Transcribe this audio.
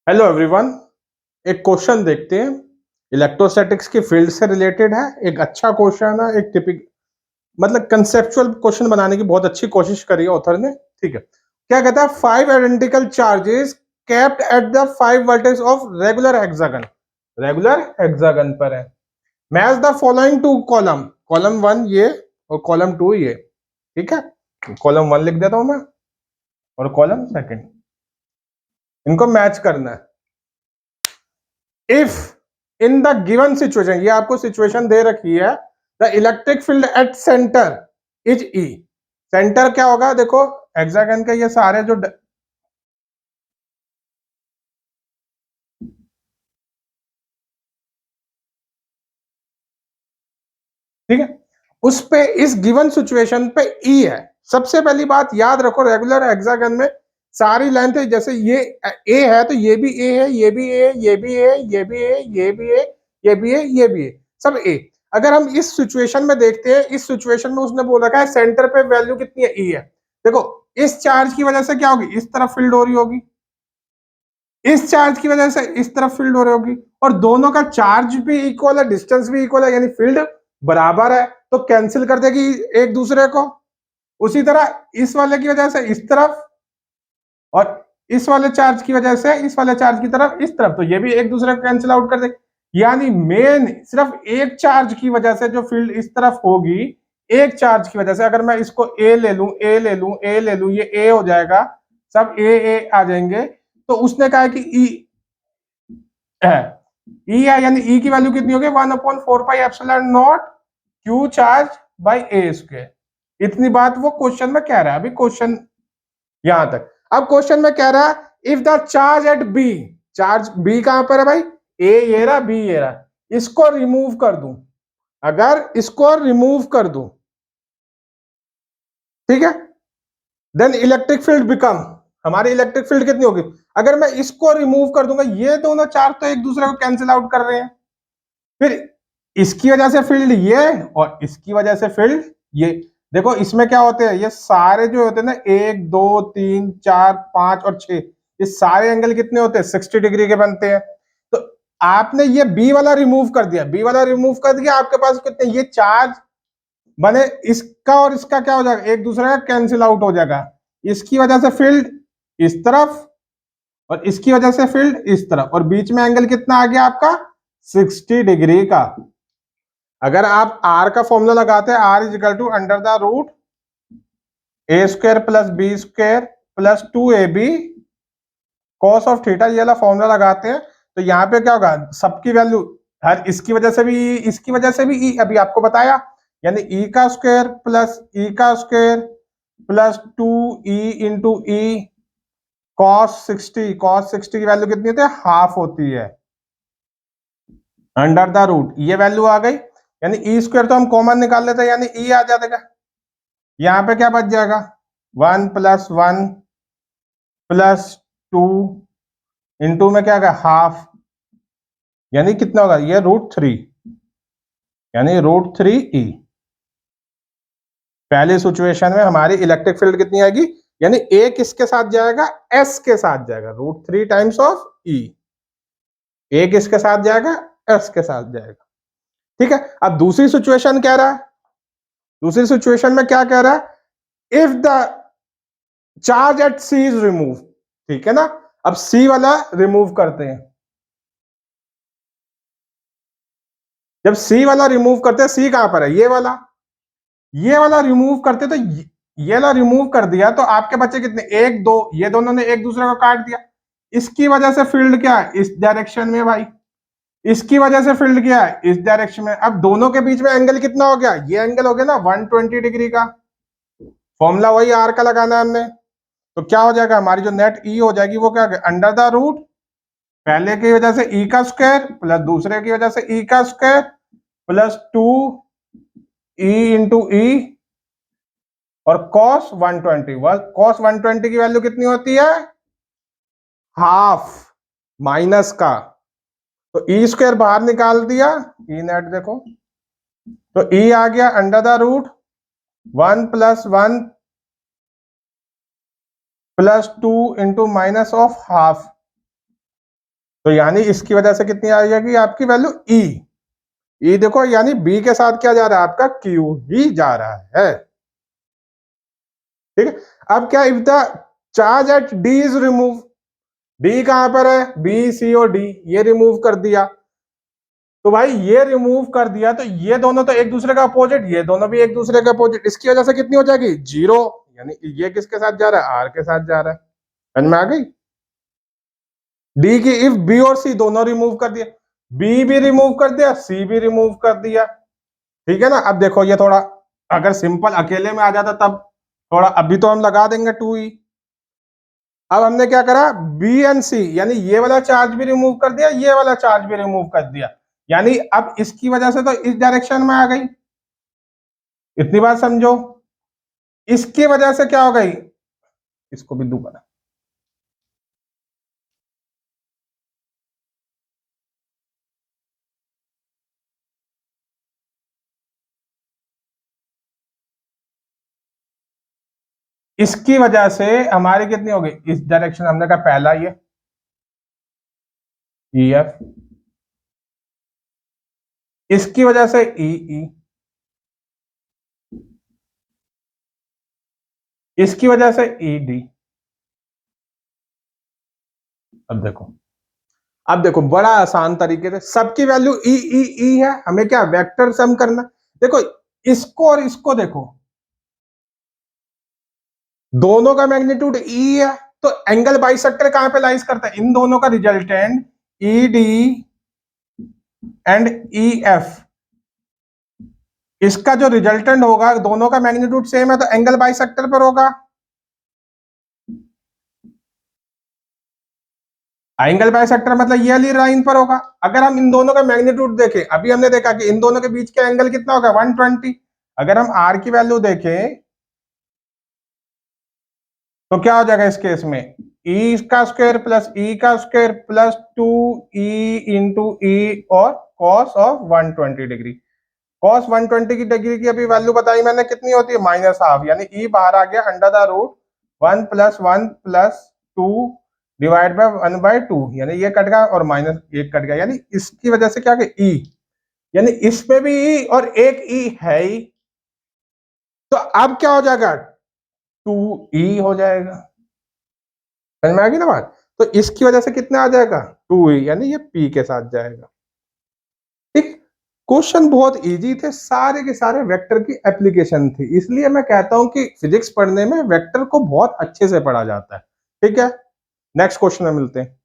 Hello everyone. एक question देखते हैं। इलेक्ट्रोस्टैटिक्स की फील्ड से रिलेटेड है। एक अच्छा क्वेश्चन है। एक टिपिक मतलब कंसेप्चुअल क्वेश्चन बनाने की बहुत अच्छी कोशिश करी है ऑथर ने। ठीक है, क्या कहता है? 5 identical charges kept at the 5 vertex of regular hexagon पर है। Match the following two column, column 1 ये और कॉलम 2 ये। ठीक है, कॉलम 1 लिख देता हूं मैं और कॉलम सेकंड, इनको मैच करना है। If in the given situation, ये आपको सिचुएशन दे रखी है, the electric field at centre is E. Centre क्या होगा? देखो हेक्सागन के ये सारे जो ठीक है, उस पे इस गिवन सिचुएशन पे ई है। सबसे पहली बात याद रखो, रेगुलर हेक्सागन में सारी लेंथ है, जैसे ये ए है तो ये भी ए है, ये भी ए, ये भी ए, ये भी ए, ये भी ए, ये भी ए, ये भी ए, सब ए। अगर हम इस सिचुएशन में देखते हैं, इस सिचुएशन में उसने बोल रखा है सेंटर पे वैल्यू कितनी है? ई है। देखो इस चार्ज की वजह से क्या होगी? इस तरफ फील्ड हो रही होगी, इस चार्ज की वजह से इस तरफ फील्ड हो रही होगी, और दोनों का चार्ज भी इक्वल है, डिस्टेंस भी इक्वल है, यानी फील्ड बराबर है, तो कैंसिल कर देगी एक दूसरे को। उसी तरह इस वाले की वजह से इस तरफ, और इस वाले चार्ज की वजह से इस वाले चार्ज की तरफ इस तरफ, तो ये भी एक दूसरे को कैंसिल आउट कर देगी। यानी मेन सिर्फ एक चार्ज की वजह से जो फील्ड इस तरफ होगी, एक चार्ज की वजह से, अगर मैं इसको ए ले लूं, ए ले लूं, ए ले लूं, ये ए हो जाएगा, सब ए आ जाएंगे। तो उसने कहा कि ई है, ई है, यानी ई की वैल्यू कितनी होगी? 1/4πε0 Q charge by A square. इतनी बात वो क्वेश्चन में कह रहा है। अभी क्वेश्चन यहां तक। अब क्वेश्चन में कह रहा है if the charge at B, charge B कहां पर है भाई? ए ये रहा, बी ये रहा, इसको रिमूव कर दूं, अगर इसको रिमूव कर दूं, ठीक है, देन इलेक्ट्रिक फील्ड बिकम, हमारी इलेक्ट्रिक फील्ड कितनी होगी? अगर मैं इसको रिमूव कर दूंगा, ये दोनों चार्ज तो एक दूसरे को कैंसिल आउट कर रहे हैं, फिर इसकी वजह से फील्ड ये और इसकी वजह से फील्ड ये। देखो इसमें क्या होते हैं, ये सारे जो होते हैं ना, 1 2 3 4 5 और 6, ये सारे एंगल कितने होते हैं? 60 डिग्री के बनते हैं। तो आपने ये बी वाला रिमूव कर दिया, बी वाला रिमूव कर दिया, आपके पास कितने ये चार्ज बने, इसका और इसका क्या हो जाएगा? एक दूसरे का कैंसिल आउट हो जाएगा। इसकी वजह से फील्ड इस तरफ और इसकी वजह से फील्ड इस तरफ, और बीच में एंगल कितना आ गया आपका? 60 डिग्री का। अगर आप आर का फॉर्मूला लगाते हैं, R is equal to under the root A square plus B square plus 2ab cos of theta, ये वाला फॉर्मूला लगाते हैं, तो यहाँ पे क्या होगा? सबकी वैल्यू, हर इसकी वजह से भी ई, इसकी वजह से भी ई, अभी आपको बताया, यानी ई का स्क्वायर प्लस ई का square plus 2e into E cos 60, cos 60 की वैल्यू कितनी होती है? हाफ होती है, अंडर द रूट ये वैल्यू आ गई, यानी ई स्क्वायर तो हम कॉमन निकाल लेते हैं, यानी ई आ जाएगा। यहां पे क्या बच जाएगा? 1+1 +2 इंटू में क्या होगा? हाफ, यानी कितना होगा? ये √3, यानी √3e। पहले सिचुएशन में हमारी इलेक्ट्रिक फील्ड कितनी आएगी? यानी ए किसके साथ जाएगा? एस के साथ जाएगा, √3 टाइम्स ऑफ ई। ए किसके साथ जाएगा? एस के साथ जाएगा। ठीक है, अब दूसरी सिचुएशन कह रहा है, दूसरी सिचुएशन में क्या कह रहा है? If the charge at C is remove, ठीक है ना। अब सी वाला रिमूव करते हैं, जब सी वाला रिमूव करते हैं, सी कहां पर है? ये वाला रिमूव करते, तो ये वाला रिमूव कर दिया, तो आपके बच्चे कितने? 1 2, ये दोनों ने एक दूसरे को काट दिया। इसकी वजह से फील्ड क्या है? इस डायरेक्शन में भाई, इसकी वजह से फील्ड क्या है? इस डायरेक्शन में। अब दोनों के बीच में एंगल कितना हो गया? ये एंगल हो गया ना 120 डिग्री का। फॉर्मूला वही आर का लगाना है हमने, तो क्या हो जाएगा? हमारी जो नेट ई हो जाएगी वो क्या हो गया? अंडर द रूट पहले की वजह से ई का स्क्वायर प्लस दूसरे की वजह से ई का स्क्वायर प्लस 2e इंटू ई और cos 120। cos 120 की वैल्यू कितनी होती है? हाफ, माइनस का, तो ई स्क्वायर बाहर निकाल दिया, ई नेट देखो, तो ई आ गया under the root 1+1 +2 into minus of half, तो यानी इसकी वजह से कितनी आ जाएगी आपकी वैल्यू ई देखो, यानी बी के साथ क्या जा रहा है आपका क्यू ही जा रहा है। ठीक है, अब क्या, if the charge eight D is remove, D कहां पर है, बी सी और डी, ये रिमूव कर दिया, तो भाई ये रिमूव कर दिया तो ये दोनों तो एक दूसरे का अपोजिट, ये दोनों भी एक दूसरे का अपोजिट, इसकी वजह से कितनी हो जाएगी जीरो, यानी ये किसके साथ जा रहा है, आर के साथ जा रहा है। समझ में आ गई। डी की इफ बी और सी दोनों रिमूव कर दिया, बी भी रिमूव कर दिया, सी भी रिमूव कर दिया, ठीक है ना। अब देखो ये थोड़ा, अगर सिंपल अकेले में आ जाता तब थोड़ा, अभी तो हम लगा देंगे 2e। अब हमने क्या करा, बी एंड सी, यानी ये वाला चार्ज भी रिमूव कर दिया, ये वाला चार्ज भी रिमूव कर दिया, यानी अब इसकी वजह से तो इस डायरेक्शन में आ गई, इतनी बात समझो। इसकी वजह से क्या हो गई, इसको बिंदु बना, इसकी वजह से हमारी कितनी हो गई, इस डायरेक्शन हमने कहा पहला ये ई एफ, इसकी वजह से ई, इसकी वजह से ई डी। अब देखो बड़ा आसान तरीके से, सबकी वैल्यू ई ई ई है, हमें क्या वेक्टर सम करना। देखो इसको और इसको देखो, दोनों का मैग्नीट्यूड ई है, तो एंगल बाइसेक्टर कहां पे लाइज करता है, इन दोनों का resultant E D and E F, इसका जो रिजल्टेंट होगा, दोनों का मैग्नीट्यूड सेम है तो एंगल बाइसेक्टर पर होगा। एंगल बाइसेक्टर मतलब ये वाली लाइन पर होगा। अगर हम इन दोनों का मैग्नीट्यूड देखें, अभी हमने देखा कि इन दोनों के बीच का एंगल कितना होगा 120। अगर हम आर की वैल्यू देखें तो क्या हो जाएगा इस केस में, ई का स्क्वायर प्लस ई का स्क्वायर प्लस 2e इंटू ई और कॉस ऑफ 120 डिग्री। कॉस 120 की डिग्री की अभी वैल्यू बताई मैंने कितनी होती है, -हाफ, यानी ई बाहर आ गया under the root 1 + 1 + 2 divide by 1/2, यानी ये कट गया और -1 कट गया, यानी इसकी वजह से क्या ई, यानी इसमें भी ई और एक ई है ही, तो अब क्या हो जाएगा 2e हो जाएगा। समझ में आ गई ना बात। तो इसकी वजह से कितना आ जाएगा 2e, यानी ये p के साथ जाएगा। ठीक, क्वेश्चन बहुत इजी थे, सारे के सारे वेक्टर की एप्लीकेशन थी, इसलिए मैं कहता हूं कि फिजिक्स पढ़ने में वेक्टर को बहुत अच्छे से पढ़ा जाता है। ठीक है, नेक्स्ट क्वेश्चन में मिलते हैं।